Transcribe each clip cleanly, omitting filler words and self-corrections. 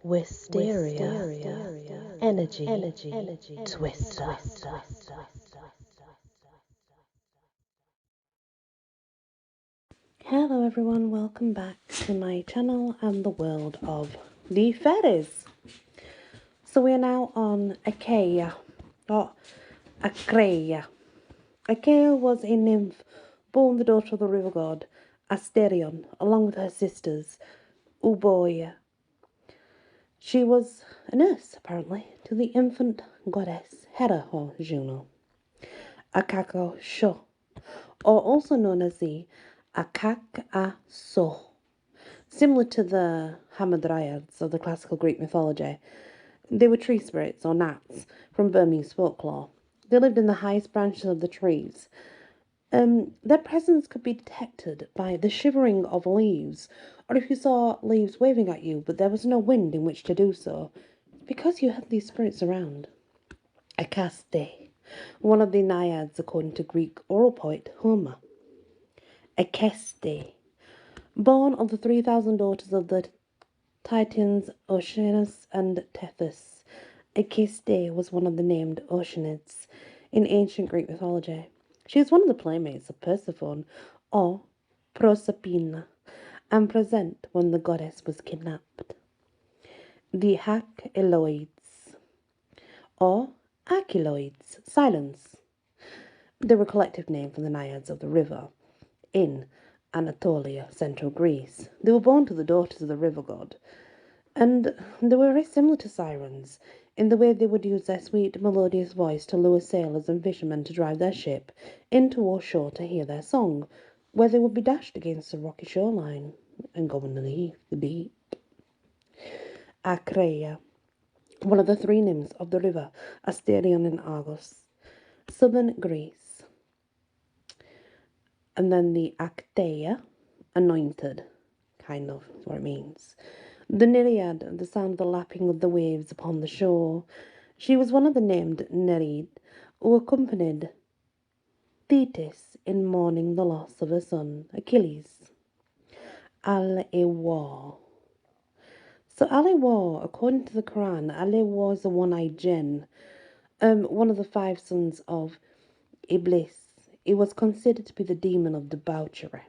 Wysteria, energy, twister. Hello everyone, welcome back to my channel and the world of the fairies. So we are now on Achaia, or Acreia. Achaia was a nymph born the daughter of the river god Asterion, along with her sisters Euboea. She was a nurse, apparently, to the infant goddess Hera or Juno. Akako Sho, or also known as the Akak-a-So. Similar to the Hamadryads of the classical Greek mythology, they were tree spirits or gnats from Burmese folklore. They lived in the highest branches of the trees. Their presence could be detected by the shivering of leaves, or if you saw leaves waving at you but there was no wind in which to do so, because you had these spirits around. Ekaste, one of the naiads according to Greek oral poet Homer. Ekeste, born of the 3,000 daughters of the Titans Oceanus and Tethys. Ekeste was one of the named Oceanids in ancient Greek mythology. She is one of the playmates of Persephone, or Proserpina, and present when the goddess was kidnapped. The Hakeloids, or Acheloids, silence. They were a collective name for the naiads of the river in Anatolia, central Greece. They were born to the daughters of the river god, and they were very similar to sirens in the way they would use their sweet, melodious voice to lure sailors and fishermen to drive their ship into or shore to hear their song, where they would be dashed against the rocky shoreline and go underneath the deep. Acreia, one of the three nymphs of the river Asterion in Argos, southern Greece. And then the Acteia, anointed, kind of, is what it means. The Nereid, the sound of the lapping of the waves upon the shore. She was one of the named Nereid, who accompanied Thetis in mourning the loss of her son, Achilles. Al-Ewa. So Al-Ewa, according to the Quran, Al-Ewa is a one-eyed jinn, one of the 5 sons of Iblis. He was considered to be the demon of debauchery.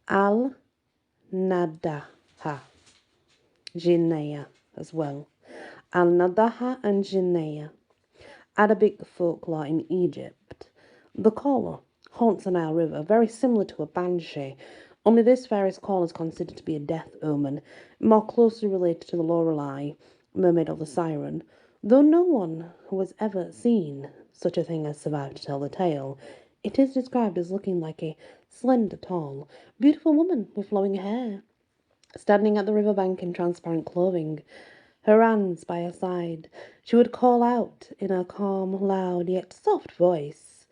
Al-Nadaha, Jinnaya as well. Al-Nadaha and Jinnaya. Arabic folklore in Egypt. The caller haunts the Nile River, very similar to a banshee, only this fairy's call is considered to be a death omen, more closely related to the Lorelei, mermaid of the siren, though no one who has ever seen such a thing has survived to tell the tale. It is described as looking like a slender, tall, beautiful woman with flowing hair, standing at the riverbank in transparent clothing, her hands by her side. She would call out in a calm, loud, yet soft voice.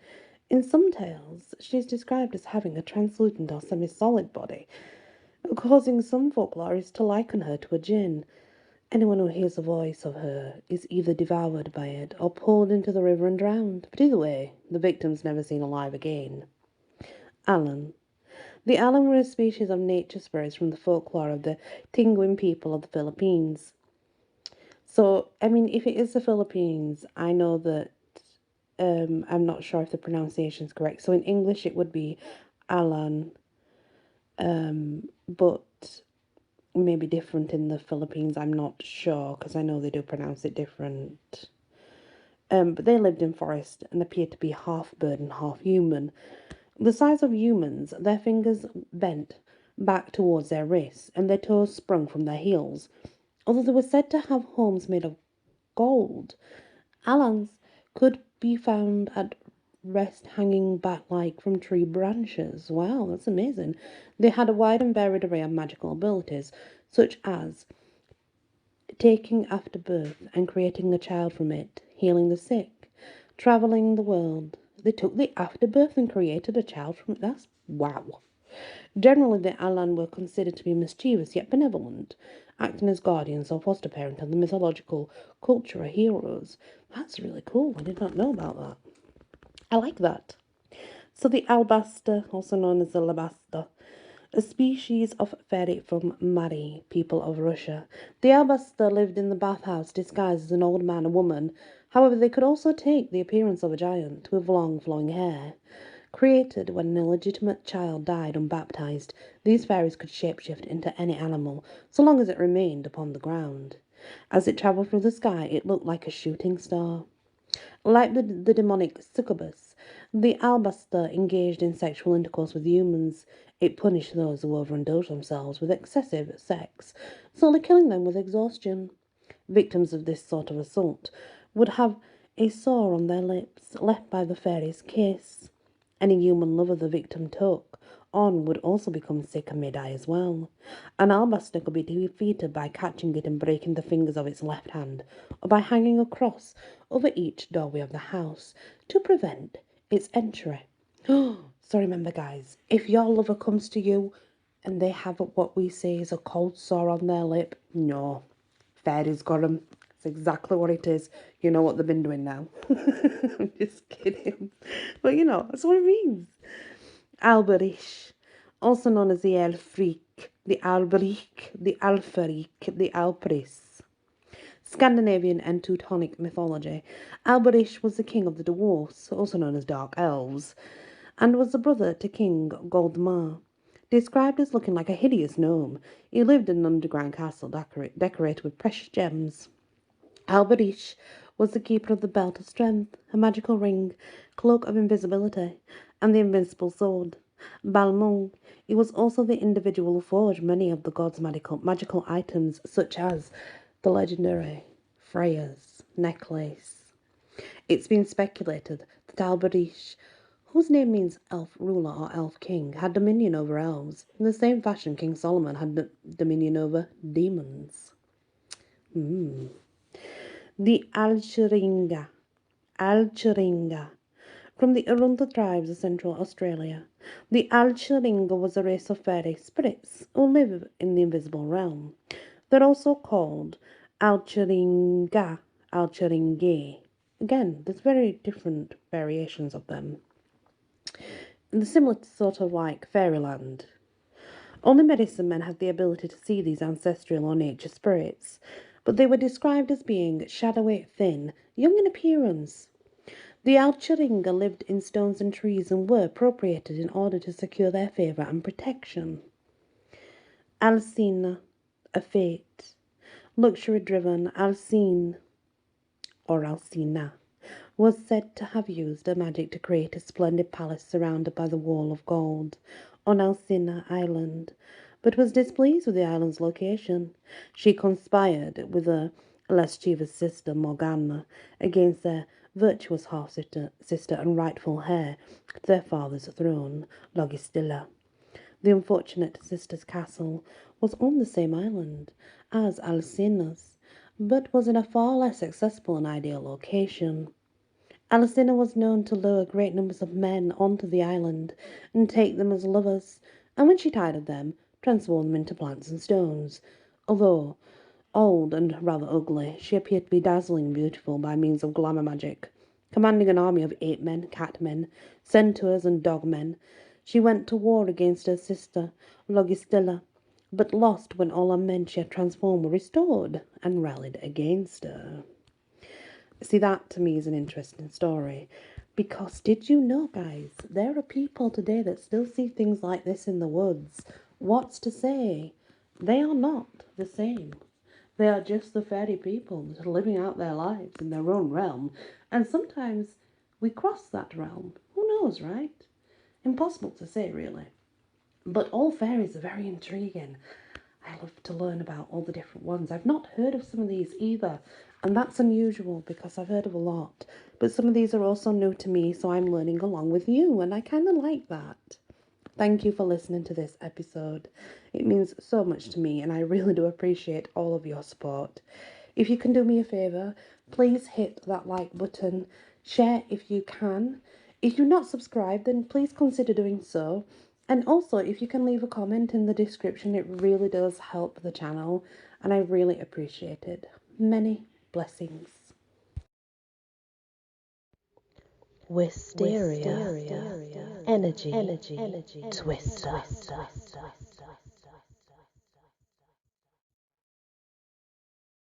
In some tales, she is described as having a translucent or semi-solid body, causing some folklorists to liken her to a jinn. Anyone who hears the voice of her is either devoured by it or pulled into the river and drowned. But either way, the victim's never seen alive again. Alan. The Alan were a species of nature spirits from the folklore of the Tinguin people of the Philippines. So, I mean, if it is the Philippines, I know that I'm not sure if the pronunciation is correct. So in English it would be Alan, but maybe different in the Philippines. I'm not sure because I know they do pronounce it different. But they lived in forest and appeared to be half bird and half human. The size of humans, their fingers bent back towards their wrists and their toes sprung from their heels. Although they were said to have homes made of gold, Alans could be found at rest hanging back like from tree branches. Wow, that's amazing. They had a wide and varied array of magical abilities, such as taking after birth and creating a child from it, healing the sick, travelling the world. They took the afterbirth and created a child from it. That's wow. Generally, the Alan were considered to be mischievous yet benevolent, acting as guardians or foster parents of the mythological culture heroes. That's really cool. I did not know about that. I like that. So the Albaster, also known as the Labaster, a species of fairy from Mari, people of Russia. The Albaster lived in the bathhouse disguised as an old man or woman. However, they could also take the appearance of a giant with long flowing hair. Created when an illegitimate child died unbaptized, these fairies could shapeshift into any animal, so long as it remained upon the ground. As it travelled through the sky, it looked like a shooting star. Like the demonic succubus, the alabaster engaged in sexual intercourse with humans. It punished those who overindulged themselves with excessive sex, slowly killing them with exhaustion. Victims of this sort of assault would have a sore on their lips left by the fairy's kiss. Any human lover the victim took on would also become sick and may die as well. An alabaster could be defeated by catching it and breaking the fingers of its left hand, or by hanging a cross over each doorway of the house to prevent its entry. So remember, guys, if your lover comes to you and they have what we say is a cold sore on their lip, no, fairies got them. That's exactly what it is. You know what they've been doing now. I'm just kidding. But you know, that's what it means. Alberish, also known as the Elfric, the Alberic, the Alferic, the Alpris. Scandinavian and Teutonic mythology. Alberish was the king of the dwarfs, also known as dark elves, and was the brother to King Goldmar. Described as looking like a hideous gnome, he lived in an underground castle decorated with precious gems. Alberish was the keeper of the Belt of Strength, a magical ring, cloak of invisibility, and the invincible sword. Balmung, he was also the individual who forged many of the god's magical items, such as the legendary Freya's necklace. It's been speculated that Alberish, whose name means elf ruler or elf king, had dominion over elves, in the same fashion King Solomon had dominion over demons. The Alchiringa. From the Arunta tribes of Central Australia. The Alchiringa was a race of fairy spirits who live in the invisible realm. They're also called Alchiringa, Alchiringe. Again, there's very different variations of them. And they're similar to sort of like fairyland. Only medicine men had the ability to see these ancestral or nature spirits, but they were described as being shadowy, thin, young in appearance. The Alchiringa lived in stones and trees and were appropriated in order to secure their favour and protection. Alcina, a fate. Luxury-driven Alcine, or Alcina, was said to have used her magic to create a splendid palace surrounded by the wall of gold on Alcina Island, but was displeased with the island's location. She conspired with her lascivious sister Morgana against their virtuous half-sister and rightful heir to their father's throne, Logistilla. The unfortunate sister's castle was on the same island as Alcina's, but was in a far less accessible and ideal location. Alcina was known to lure great numbers of men onto the island and take them as lovers, and when she tired of them, transform them into plants and stones. Although old and rather ugly, she appeared to be dazzling beautiful by means of glamour magic. Commanding an army of ape-men, cat-men, centaurs, and dog-men, she went to war against her sister, Logistilla, but lost when all her men she had transformed were restored and rallied against her. See, that to me is an interesting story, because did you know, guys, there are people today that still see things like this in the woods. What's to say they are not the same? They are just the fairy people that are living out their lives in their own realm, and sometimes we cross that realm. Who knows, right? Impossible to say, really. But all fairies are very intriguing. I love to learn about all the different ones. I've not heard of some of these either, and that's unusual because I've heard of a lot. But some of these are also new to me, so I'm learning along with you, and I kind of like that. Thank you for listening to this episode. It means so much to me, and I really do appreciate all of your support. If you can do me a favour, please hit that like button. Share if you can. If you're not subscribed, then please consider doing so. And also, if you can leave a comment in the description, it really does help the channel, and I really appreciate it. Many blessings. Wisteria, energy, twister.